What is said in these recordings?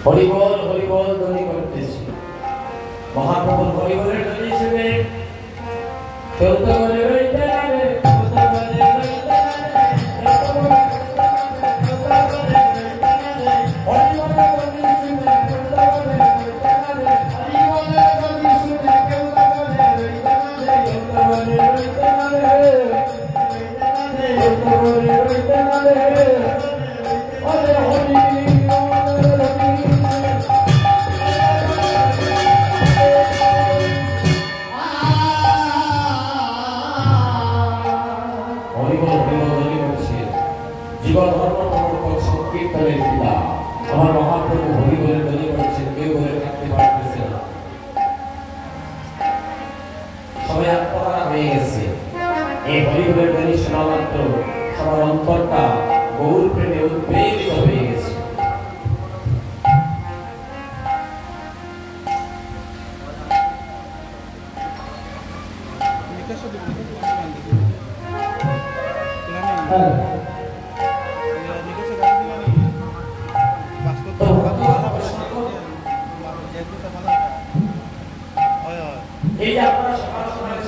হরিবল হরিবল ধ্বনি করতেছি। মহাপ্রভুর হরিবলের ধ্বনি শুনে কেউ তো বলে রইতে নারে, কেউ তো বলে রইতে নারে, কেউ তো বলে জীবন ধর্ম প্রবর্তক সংকীর্তনের পিতা আমার মহাপ্রভু হরিবলের ধ্বনি করেছেন, কেউ বলে থাকতে পারতেছে না। সবাই আত্মহারা হয়ে গেছে। এই হরিবলের ধ্বনি শোনা মাত্র সবার অন্তরটা গৌর প্রেমে উদ্বেলিত হয়ে গেছে। এই যে আপনারা সকাল সকাল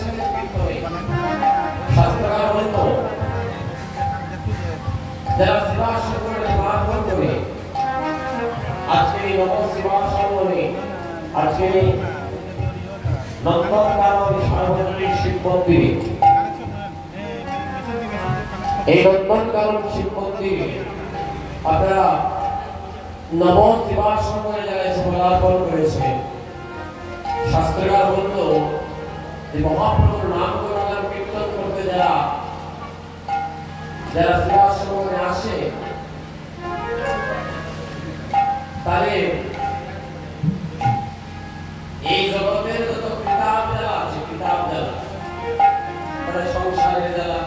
শাস্ত্রকার বলতো যারা শিবাস সম্বন্ধে মার্জন করে আজকে এই নব শিবাস সম্বন্ধে আজকে নন্দনকানন সার্বজনীন শিব মন্দিরে এই নন্দনকানন শিব মন্দিরে আপনারা নব শিবাস সম্বন্ধে যারা এসে পদার্পণ করেছে শাস্ত্রকার বলতো যে মহাপ্রভুর নাম গুণগান কীর্তন করতে যারা শিবাশ্রমে আসে তাহলে এই জগতের যত কিতাব জ্বালা আছে, কিতাব জ্বালা মানে সংসারের জ্বালা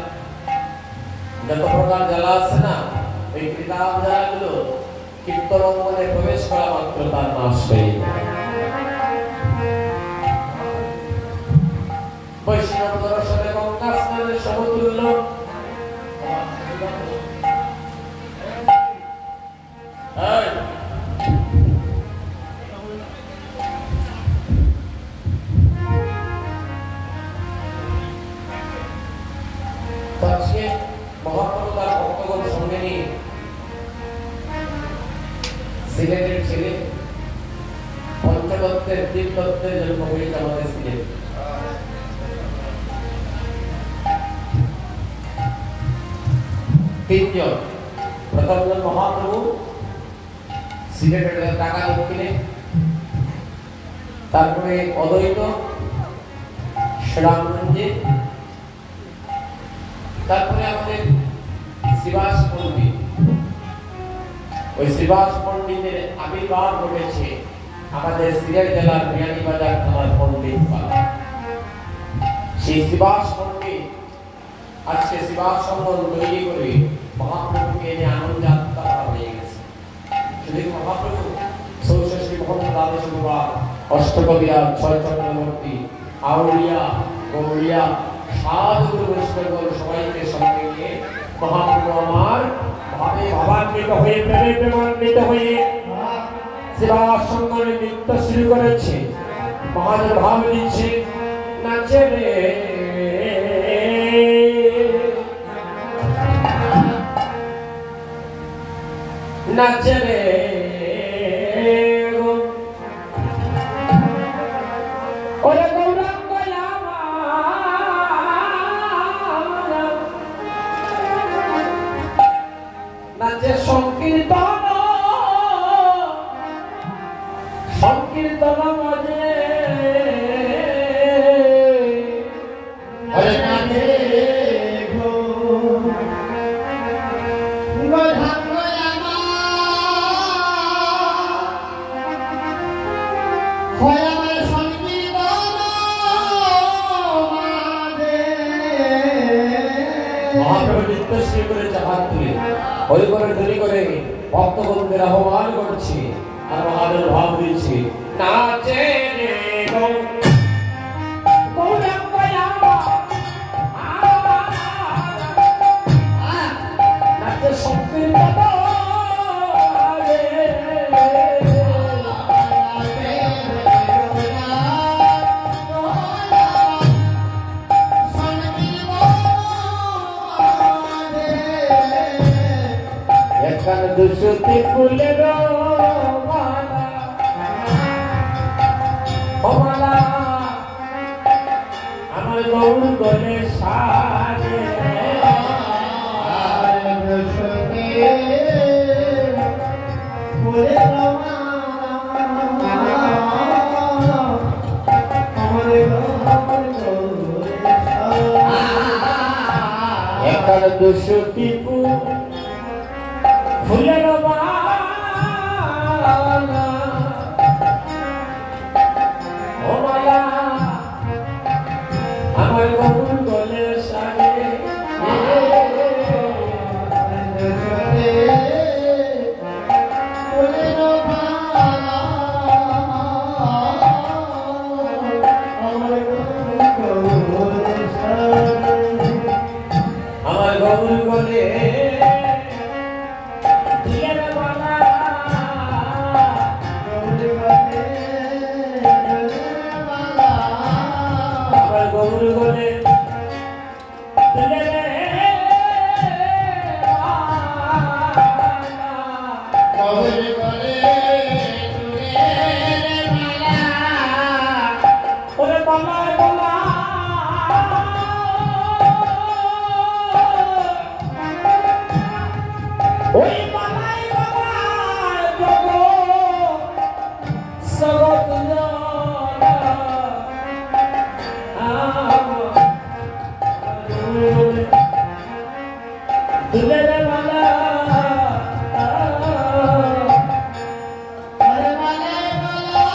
যত প্রকার জ্বালা আছে না, এই কিতাব জ্বালাগুলো কীর্তন অঙ্গনে প্রবেশ করা মাত্র তার নাশ হয়ে যায়। বৈষ্ণব দর্শনে গঙ্গা স্নানের সমতুল্য মহাপ্রভু তার ভক্তগণ সঙ্গে নিয়ে সিলেটের ছেলে পঞ্চদত্তের তিনদত্তের জন্ম হয়েছে আমাদের সিলেট। তিনজন, প্রথমজন মহাপ্রভু সিলেটের টাকা দক্ষিণে, তারপরে অদ্বৈত শ্রীরামগঞ্জে, তারপরে আমাদের শিবাস পণ্ডিত। ওই শিবাস পণ্ডিতের আবির্ভাব ঘটেছে আমাদের সিলেট জেলার বিয়ানীবাজার থানার পণ্ডিত পাড়া। সেই শিবাস পণ্ডিত আজকে শিবাস সম্বন্ধ তৈরি করে মহাপ্রভুকে এনে আনন্দ যাত্রা হয়ে গেছে। যদি মহাপ্রভু ষোড়শী মোহন দ্বাদশ বিভাগ অষ্টকবিরা ছয় চন্দ্রমূর্তি আউলিয়া গৌরিয়া সাধু বৈষ্ণব সবাইকে সঙ্গে নিয়ে মহাপ্রভু আমার ভাবে ভাবান্বিত হয়ে প্রেমে প্রেমান্বিত হয়ে শিবাস সঙ্গনে নৃত্য শুরু করেছে। মহাজন ভাব দিচ্ছে নাচে রে নাচে রে ওরে গৌরাঙ্গ নাচে সংকীর্তন সংকীর্তন মজে ওরে নাচে হরিবলের ধ্বনি করে ভক্তবন্ধুদের আহ্বান করছি আর মহাদেব ভাব দিচ্ছি নাচে রে নাচে সংকীর্তন রে দুশুতি ফুলের মালা ও মালা আমার গৌর গলে সাজে দুশুতি ফুলের দুশুতি ফুলের মালা ও মালা আমার গৌর গলে সাজে আমার গৌর গলে গৌর গলে ওরে বালা বালা ওই বালাই বালাই জগো সগত দুলের মালা আরে মালাই মালা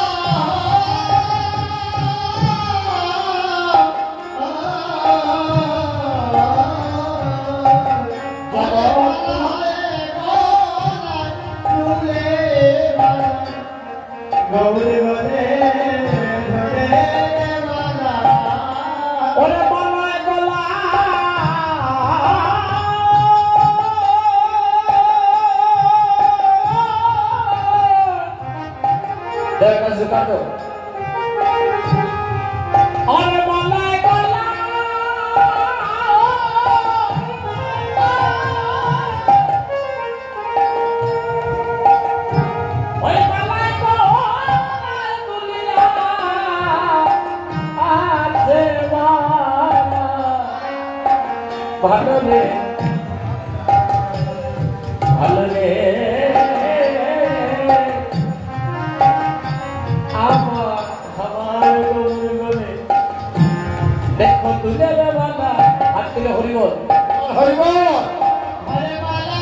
গৌরে গলে ওরে বালাই গলা দেখা কাটো ওরে বালাই গলা ওই বালাই গলা দুলিয়া আছে বালা ভালো রে ভালো রে দেখো তুলে বালা হাত তুলে হরিবল হরিবল হরে বালা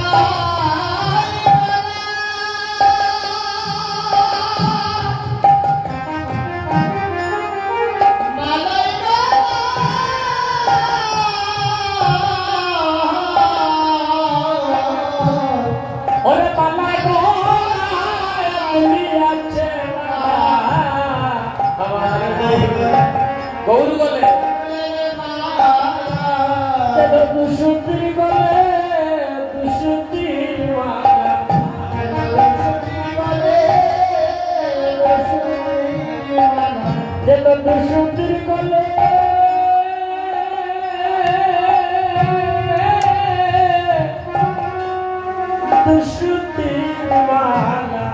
ওরে বালা তুমি আছে আমার গৌর গলে দুশুতি গলে দুশুতি মালা যেন দুশুতি গলে দুশুতি মালা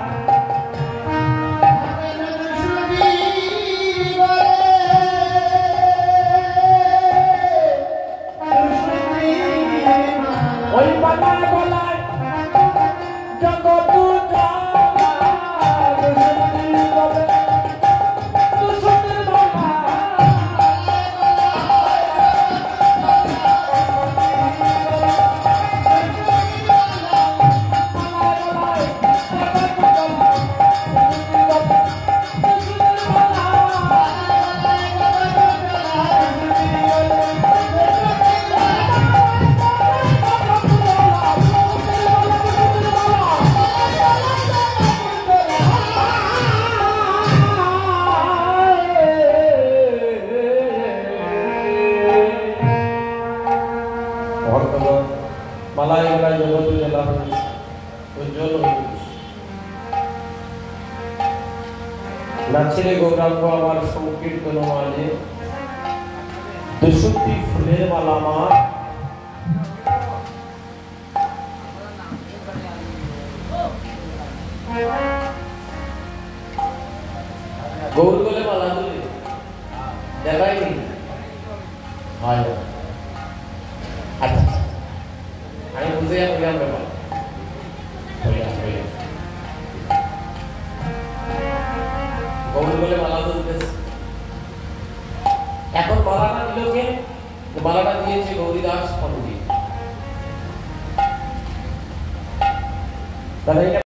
ওই বালাই বালাই জগৎ মালাই মালাই জগৎ জেলা উজ্জ্বল নাচিলে গৌরাঙ্গ আমার সংকীর্তন মাঝে দুশুতি ফুলের মালা আমার গৌর বলে মালা দিলে দেখায়নি হয় না। আচ্ছা আমি বুঝে বললাম ব্যাপার গৌর বলে মালা দিতেছে। এখন মালাটা দিল কে? মালাটা দিয়েছে গৌরীদাস পণ্ডিত। তাহলে